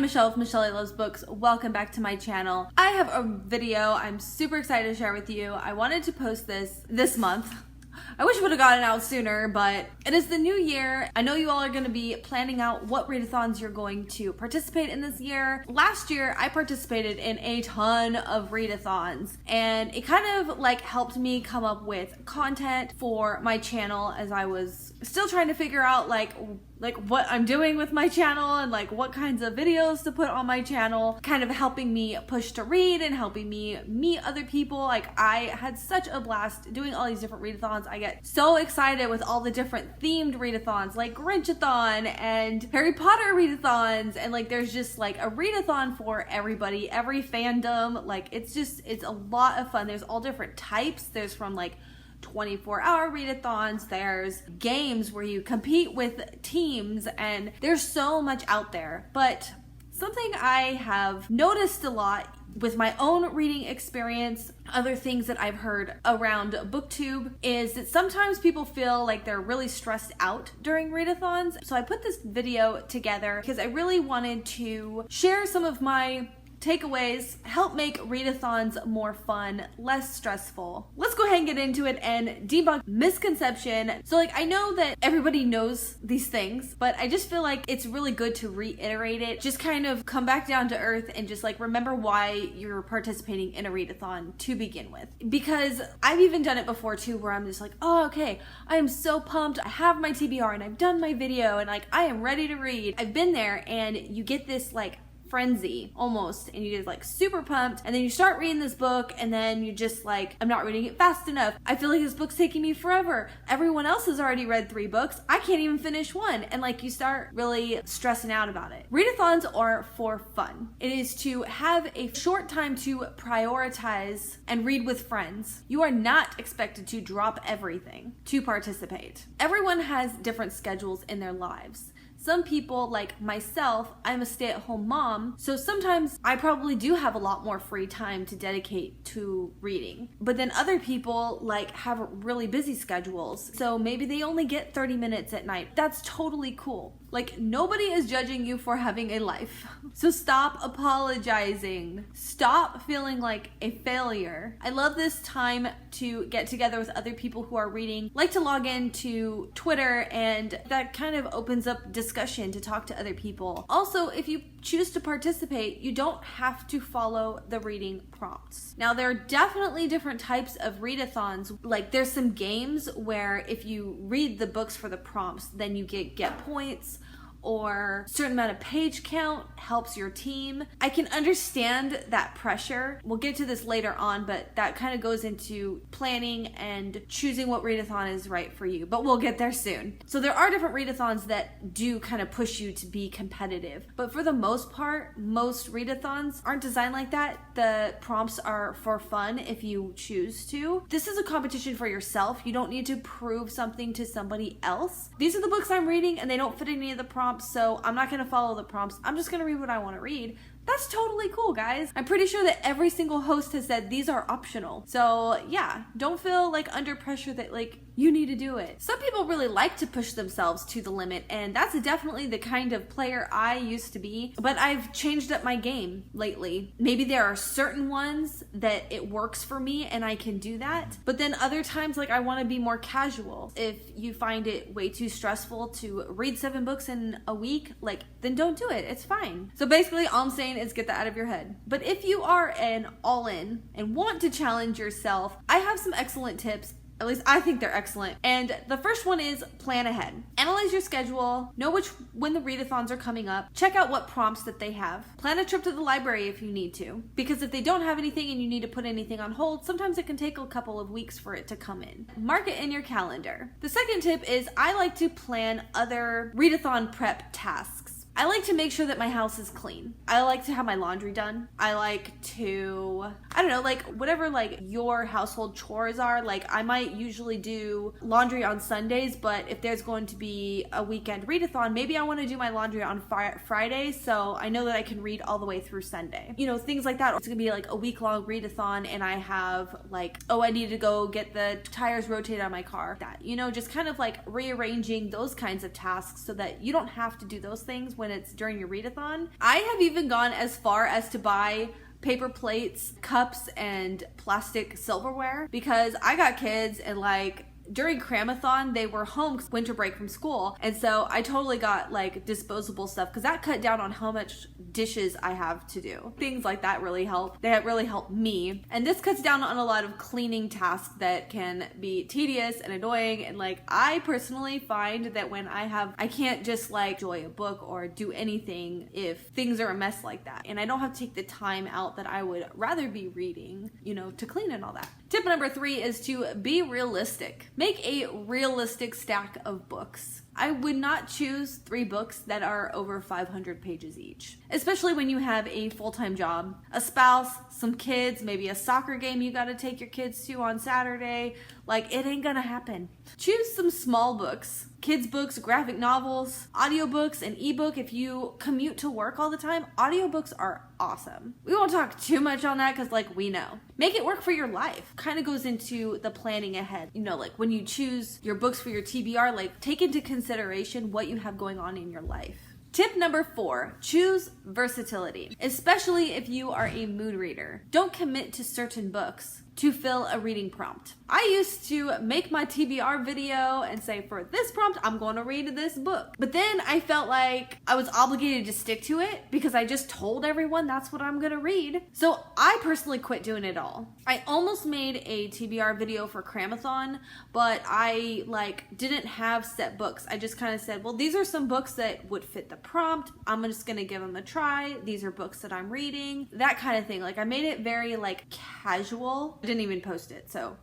I'm Michelle with Michelle Loves Books. Welcome back to my channel. I have a video I'm super excited to share with you. I wanted to post this month. I wish it would have gotten out sooner, but it is the new year. I know you all are going to be planning out what readathons you're going to participate in this year. Last year, I participated in a ton of readathons, and it kind of like helped me come up with content for my channel as I was still trying to figure out like what I'm doing with my channel and like what kinds of videos to put on my channel, kind of helping me push to read and helping me meet other people. Like, I had such a blast doing all these different readathons. I get so excited with all the different themed readathons like Grinchathon and Harry Potter readathons, and like there's just like a readathon for everybody, every fandom. Like it's a lot of fun. There's all different types. There's from like 24-hour readathons, there's games where you compete with teams, and there's so much out there. But something I have noticed a lot with my own reading experience, other things that I've heard around BookTube, is that sometimes people feel like they're really stressed out during readathons. So I put this video together because I really wanted to share some of my takeaways, help make readathons more fun, less stressful. Let's go ahead and get into it and debunk misconception. So like, I know that everybody knows these things, but I just feel like it's really good to reiterate it. Just kind of come back down to earth and just like remember why you're participating in a readathon to begin with. Because I've even done it before too, where I'm just like, oh, okay, I am so pumped. I have my TBR and I've done my video and like I am ready to read. I've been there, and you get this like frenzy almost, and you get like super pumped, and then you start reading this book, and then you just like, I'm not reading it fast enough. I feel like this book's taking me forever. Everyone else has already read 3 books. I can't even finish one. And like you start really stressing out about it. Readathons are for fun. It is to have a short time to prioritize and read with friends. You are not expected to drop everything to participate. Everyone has different schedules in their lives. Some people, like myself, I'm a stay-at-home mom, so sometimes I probably do have a lot more free time to dedicate to reading. But then other people like have really busy schedules, so maybe they only get 30 minutes at night. That's totally cool. Like, nobody is judging you for having a life. So stop apologizing. Stop feeling like a failure. I love this time to get together with other people who are reading. Like to log into Twitter, and that kind of opens up discussion to talk to other people. Also, if you choose to participate, you don't have to follow the reading prompts. Now, there are definitely different types of readathons. Like, there's some games where if you read the books for the prompts, then you get points, or a certain amount of page count helps your team. I can understand that pressure. We'll get to this later on, but that kind of goes into planning and choosing what readathon is right for you, but we'll get there soon. So there are different readathons that do kind of push you to be competitive, but for the most part, most readathons aren't designed like that. The prompts are for fun if you choose to. This is a competition for yourself. You don't need to prove something to somebody else. These are the books I'm reading, and they don't fit any of the prompts, so I'm not going to follow the prompts. I'm just going to read what I want to read. That's totally cool, guys. I'm pretty sure that every single host has said these are optional. So yeah, don't feel like under pressure that like you need to do it. Some people really like to push themselves to the limit, and that's definitely the kind of player I used to be, but I've changed up my game lately. Maybe there are certain ones that it works for me and I can do that, but then other times like I want to be more casual. If you find it way too stressful to read 7 books in a week, like then don't do it. It's fine. So basically all I'm saying is get that out of your head. But if you are an all-in and want to challenge yourself, I have some excellent tips. At least I think they're excellent. And the first one is plan ahead. Analyze your schedule, know when the readathons are coming up, check out what prompts that they have. Plan a trip to the library if you need to. Because if they don't have anything and you need to put anything on hold, sometimes it can take a couple of weeks for it to come in. Mark it in your calendar. The second tip is I like to plan other readathon prep tasks. I like to make sure that my house is clean. I like to have my laundry done. I like to, I don't know, like whatever like your household chores are. Like I might usually do laundry on Sundays, but if there's going to be a weekend readathon, maybe I want to do my laundry on Friday, so I know that I can read all the way through Sunday. You know, things like that. It's gonna be like a week-long readathon, and I have like, oh, I need to go get the tires rotated on my car. That, you know, just kind of like rearranging those kinds of tasks so that you don't have to do those things when minutes during your readathon. I have even gone as far as to buy paper plates, cups, and plastic silverware because I got kids and like during Cramathon, they were home winter break from school. And so I totally got like disposable stuff because that cut down on how much dishes I have to do. Things like that really help. They really help me. And this cuts down on a lot of cleaning tasks that can be tedious and annoying. And like, I personally find that when I can't just like enjoy a book or do anything if things are a mess like that. And I don't have to take the time out that I would rather be reading, you know, to clean and all that. Tip number 3 is to be realistic. Make a realistic stack of books. I would not choose 3 books that are over 500 pages each, especially when you have a full-time job, a spouse, some kids, maybe a soccer game you got to take your kids to on Saturday. Like, it ain't gonna happen. Choose some small books, kids books, graphic novels, audiobooks, and ebook. If you commute to work all the time, audiobooks are awesome. We won't talk too much on that because like we know. Make it work for your life. Kind of goes into the planning ahead. You know, like when you choose your books for your TBR, like take into consideration what you have going on in your life. Tip number 4, choose versatility, especially if you are a mood reader. Don't commit to certain books to fill a reading prompt. I used to make my TBR video and say, for this prompt, I'm going to read this book. But then I felt like I was obligated to stick to it because I just told everyone that's what I'm going to read. So I personally quit doing it all. I almost made a TBR video for Cramathon, but I didn't have set books. I just kind of said, well, these are some books that would fit the prompt. I'm just going to give them a try. These are books that I'm reading. That kind of thing. Like I made it very casual. I didn't even post it, so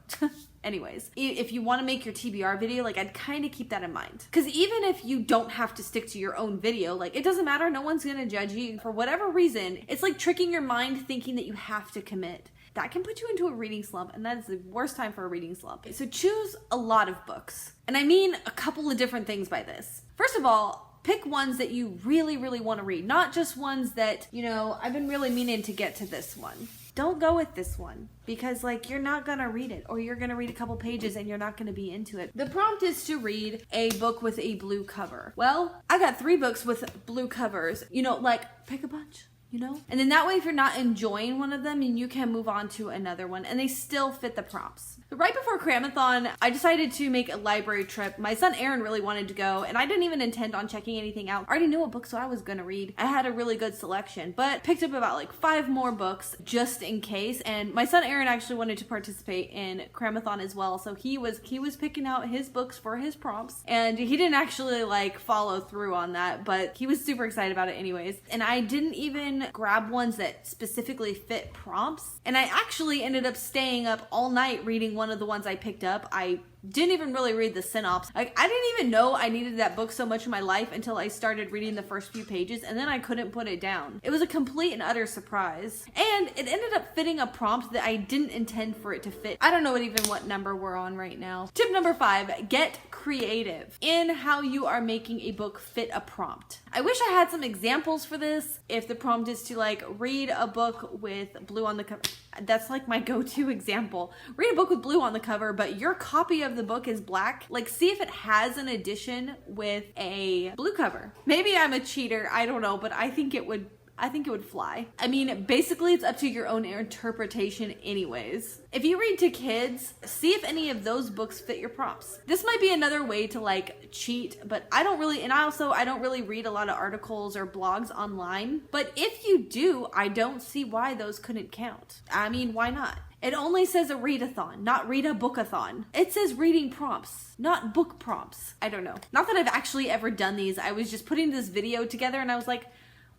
anyways, if you want to make your TBR video, I'd kind of keep that in mind. Because even if you don't have to stick to your own video, it doesn't matter. No one's going to judge you for whatever reason. It's like tricking your mind thinking that you have to commit. That can put you into a reading slump, and that is the worst time for a reading slump. So choose a lot of books. And I mean a couple of different things by this. First of all, pick ones that you really, really want to read. Not just ones that, I've been really meaning to get to this one. Don't go with this one because you're not gonna read it, or you're gonna read a couple pages and you're not gonna be into it. The prompt is to read a book with a blue cover. Well, I got 3 books with blue covers. Pick a bunch. And then that way, if you're not enjoying one of them, you can move on to another one, and they still fit the prompts. But right before Cramathon, I decided to make a library trip. My son Aaron really wanted to go, and I didn't even intend on checking anything out. I already knew what books I was gonna read. I had a really good selection, but picked up about 5 more books just in case. And my son Aaron actually wanted to participate in Cramathon as well, so he was picking out his books for his prompts, and he didn't actually follow through on that, but he was super excited about it anyways. And I didn't even grab ones that specifically fit prompts, and I actually ended up staying up all night reading one of the ones I picked up. I didn't even really read the synopsis. I didn't even know I needed that book so much in my life until I started reading the first few pages, and then I couldn't put it down. It was a complete and utter surprise, and it ended up fitting a prompt that I didn't intend for it to fit. I don't know what number we're on right now. Tip number 5, get creative in how you are making a book fit a prompt. I wish I had some examples for this. If the prompt is to read a book with blue on the cover, that's my go-to example. Read a book with blue on the cover, but your copy of the book is black. See if it has an edition with a blue cover. Maybe I'm a cheater, I don't know, but I think it would fly. I mean, basically it's up to your own interpretation anyways. If you read to kids, see if any of those books fit your prompts. This might be another way to cheat, but I don't really read a lot of articles or blogs online. But if you do, I don't see why those couldn't count. I mean, why not? It only says a readathon, not read a bookathon. It says reading prompts, not book prompts. I don't know. Not that I've actually ever done these. I was just putting this video together and I was like,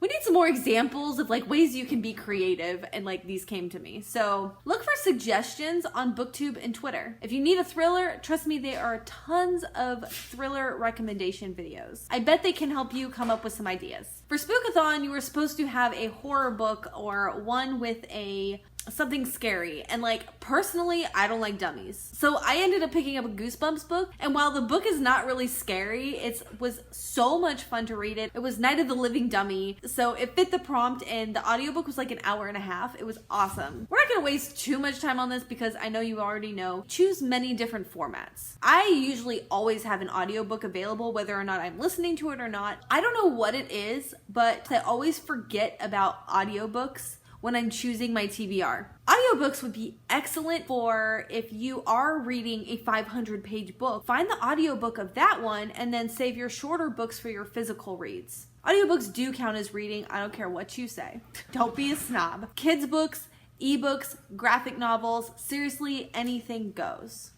we need some more examples of ways you can be creative, and these came to me. So look for suggestions on BookTube and Twitter. If you need a thriller, trust me, there are tons of thriller recommendation videos. I bet they can help you come up with some ideas. For Spookathon, you were supposed to have a horror book or one with a something scary. And like, personally, I don't like dummies. So I ended up picking up a Goosebumps book. And while the book is not really scary, it was so much fun to read it. It was Night of the Living Dummy. So it fit the prompt, and the audiobook was like an hour and a half. It was awesome. We're not gonna waste too much time on this because I know you already know. Choose many different formats. I usually always have an audiobook available whether or not I'm listening to it or not. I don't know what it is, but I always forget about audiobooks when I'm choosing my TBR. Audiobooks would be excellent for if you are reading a 500-page book. Find the audiobook of that one and then save your shorter books for your physical reads. Audiobooks do count as reading. I don't care what you say. Don't be a snob. Kids books, ebooks, graphic novels, seriously, anything goes.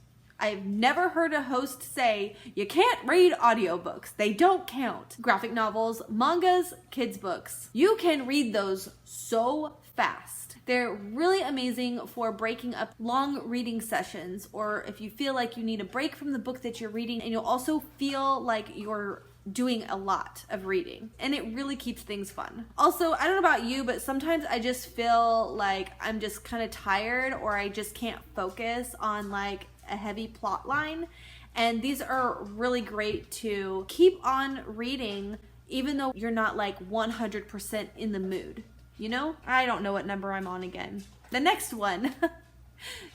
I've never heard a host say, you can't read audiobooks. They don't count. Graphic novels, mangas, kids books. You can read those so fast. They're really amazing for breaking up long reading sessions, or if you feel like you need a break from the book that you're reading, and you'll also feel like you're doing a lot of reading, and it really keeps things fun. Also, I don't know about you, but sometimes I just feel like I'm just kind of tired, or I just can't focus on like a heavy plot line, and these are really great to keep on reading even though you're not like 100% in the mood. You know? I don't know what number I'm on again. The next one.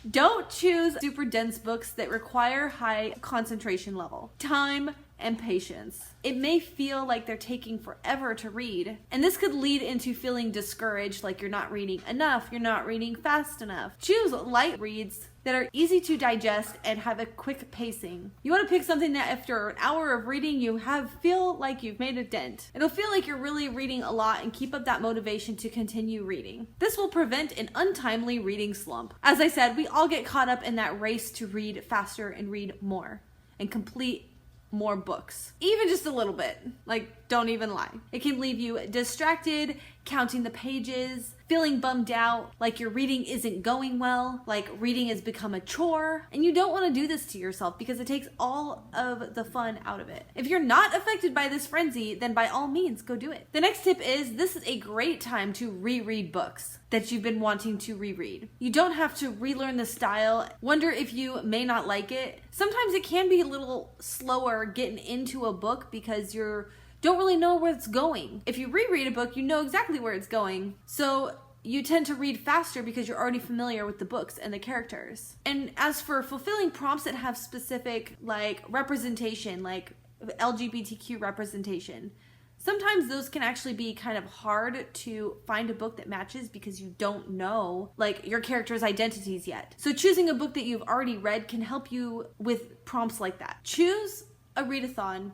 Don't choose super dense books that require high concentration level, time, and patience. It may feel like they're taking forever to read, and this could lead into feeling discouraged, like you're not reading enough, you're not reading fast enough. Choose light reads that are easy to digest and have a quick pacing. You want to pick something that after an hour of reading you feel like you've made a dent. It'll feel like you're really reading a lot and keep up that motivation to continue reading. This will prevent an untimely reading slump. As I said, we all get caught up in that race to read faster and read more and complete more books. Even just a little bit. Like, don't even lie. It can leave you distracted, counting the pages, feeling bummed out, like your reading isn't going well, like reading has become a chore, and you don't want to do this to yourself because it takes all of the fun out of it. If you're not affected by this frenzy, then by all means, go do it. The next tip is this is a great time to reread books that you've been wanting to reread. You don't have to relearn the style, wonder if you may not like it. Sometimes it can be a little slower getting into a book because you don't really know where it's going. If you reread a book, you know exactly where it's going. So you tend to read faster because you're already familiar with the books and the characters. And as for fulfilling prompts that have specific like representation, like LGBTQ representation, sometimes those can actually be kind of hard to find a book that matches because you don't know like your character's identities yet. So choosing a book that you've already read can help you with prompts like that. Choose a readathon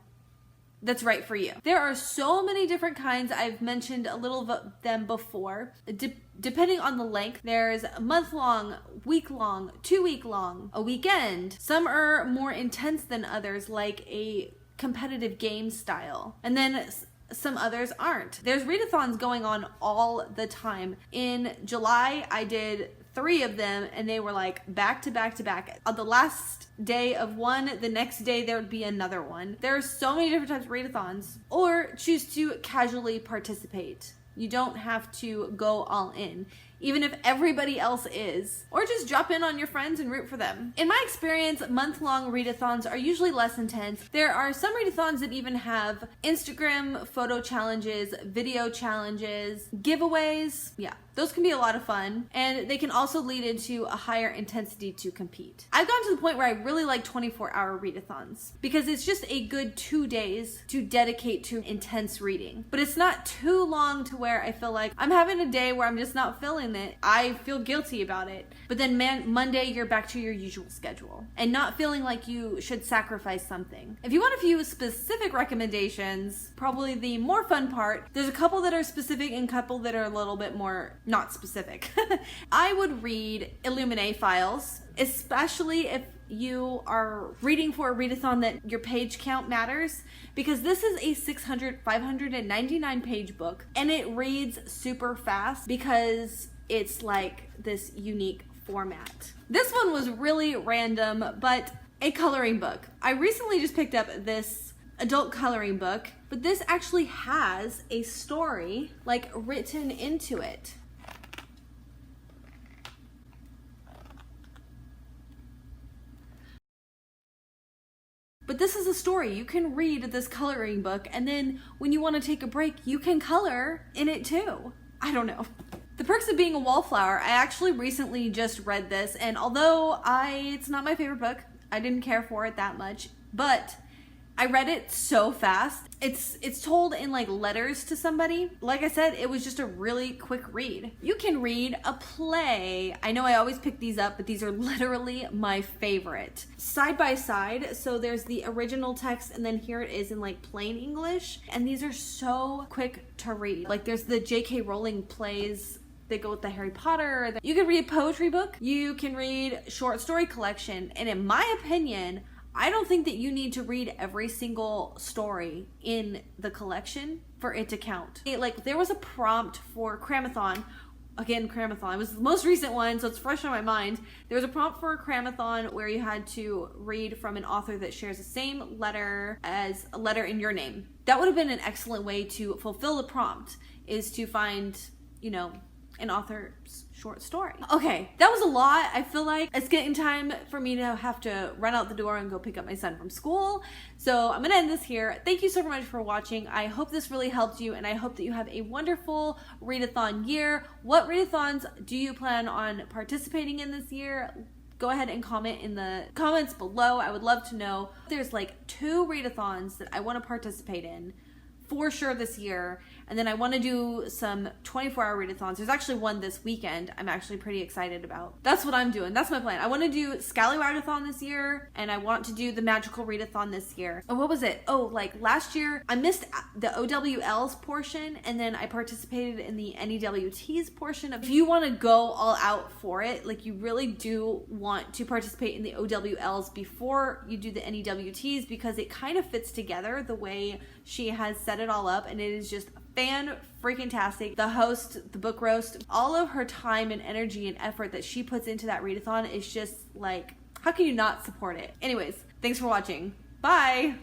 that's right for you. There are so many different kinds. I've mentioned a little of them before. Depending on the length, there's a month-long, week-long, 2-week-long, a weekend. Some are more intense than others, like a competitive game style. And then some others aren't. There's readathons going on all the time. In July, I did 3 of them, and they were like back to back to back. On the last day of one, the next day there would be another one. There are so many different types of readathons. Or choose to casually participate. You don't have to go all in, even if everybody else is. Or just drop in on your friends and root for them. In my experience, month-long readathons are usually less intense. There are some readathons that even have Instagram photo challenges, video challenges, giveaways. Yeah, those can be a lot of fun. And they can also lead into a higher intensity to compete. I've gotten to the point where I really like 24-hour readathons because it's just a good 2 days to dedicate to intense reading. But it's not too long to where I feel like I'm having a day where I'm just not feeling it. I feel guilty about it. But then Monday, you're back to your usual schedule and not feeling like you should sacrifice something. If you want a few specific recommendations, probably the more fun part, there's a couple that are specific and a couple that are a little bit more not specific. I would read Illuminae files, especially if you are reading for a readathon that your page count matters, because this is a 599 page book and it reads super fast because it's like this unique format. This one was really random, but a coloring book. I recently just picked up this adult coloring book, but this actually has a story like written into it. this is a story. You can read this coloring book, and then when you want to take a break, you can color in it too. I don't know. The Perks of Being a Wallflower. I actually recently just read this, and although it's not my favorite book, I didn't care for it that much, but I read it so fast. It's told in like letters to somebody. Like I said, it was just a really quick read. You can read a play. I know I always pick these up, but these are literally my favorite. Side by side, so there's the original text and then here it is in like plain English. And these are so quick to read. Like there's the J.K. Rowling plays. They go with the Harry Potter. You can read a poetry book. You can read short story collection. And in my opinion, I don't think that you need to read every single story in the collection for it to count. Like there was a prompt for Cramathon. Again, Cramathon was the most recent one, so it's fresh on my mind. There was a prompt for a Cramathon where you had to read from an author that shares the same letter as a letter in your name. That would have been an excellent way to fulfill the prompt, is to find, you know, an author's short story. Okay, that was a lot. I feel like it's getting time for me to have to run out the door and go pick up my son from school. So I'm gonna end this here. Thank you so much for watching. I hope this really helped you, and I hope that you have a wonderful readathon year. What readathons do you plan on participating in this year? Go ahead and comment in the comments below. I would love to know. There's like 2 readathons that I want to participate in for sure this year, and then I want to do some 24-hour readathons. There's actually one this weekend I'm actually pretty excited about. That's what I'm doing. That's my plan. I want to do Scallywagathon this year, and I want to do the Magical Readathon this year. Oh, what was it? Oh, like last year I missed the OWL's portion, and then I participated in the NEWT's portion. If you want to go all out for it, like you really do want to participate in the OWL's before you do the NEWT's, because it kind of fits together the way she has set it all up, and it is just fan-freaking-tastic. The host, the book roast, all of her time and energy and effort that she puts into that readathon is just like, how can you not support it? Anyways, thanks for watching. Bye!